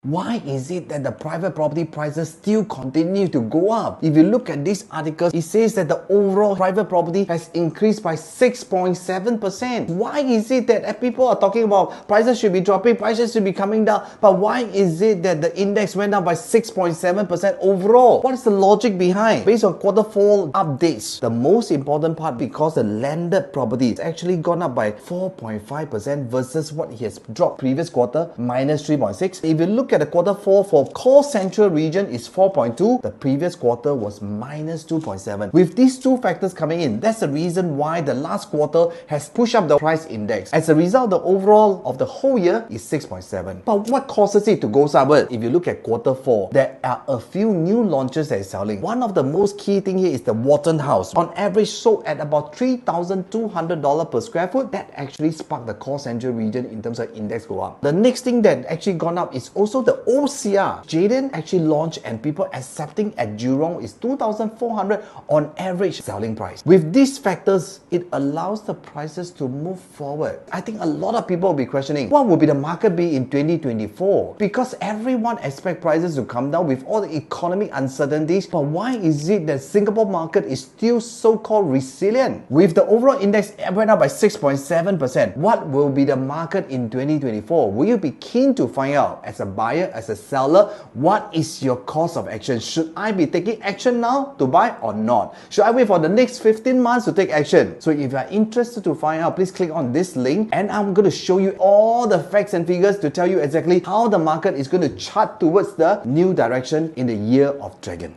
Why is it that the private property prices still continue to go up? If you look at this article, it says that the overall private property has increased by 6.7%. Why is it that people are talking about prices should be dropping, prices should be coming down, but why is it that the index went up by 6.7% overall? What is the logic behind? Based on Q4 updates, the most important part, because the landed property has actually gone up by 4.5% versus what it has dropped previous quarter, minus 3.6. If you look at the Q4 for core central region is 4.2, the previous quarter was minus 2.7. With these two factors coming in, that's the reason why the last quarter has pushed up the price index. As a result, the overall of the whole year is 6.7. But what causes it to go upward? If you look at Q4, there are a few new launches that is selling. One of the most key thing here is the Wharton House. On average, sold at about $3,200 per square foot. That actually sparked the core central region in terms of index go up. The next thing that actually gone up is also the OCR. Jayden actually launched and people accepting at Jurong is 2,400 on average selling price. With these factors, it allows the prices to move forward. I think a lot of people will be questioning, what will be the market be in 2024? Because everyone expects prices to come down with all the economic uncertainties, but why is it that Singapore market is still so-called resilient? With the overall index went up by 6.7%, what will be the market in 2024? Will you be keen to find out as a buyer, as a seller, what is your course of action? Should I be taking action now to buy or not? Should I wait for the next 15 months to take action? So if you are interested to find out, please click on this link and I'm going to show you all the facts and figures to tell you exactly how the market is going to chart towards the new direction in the year of dragon.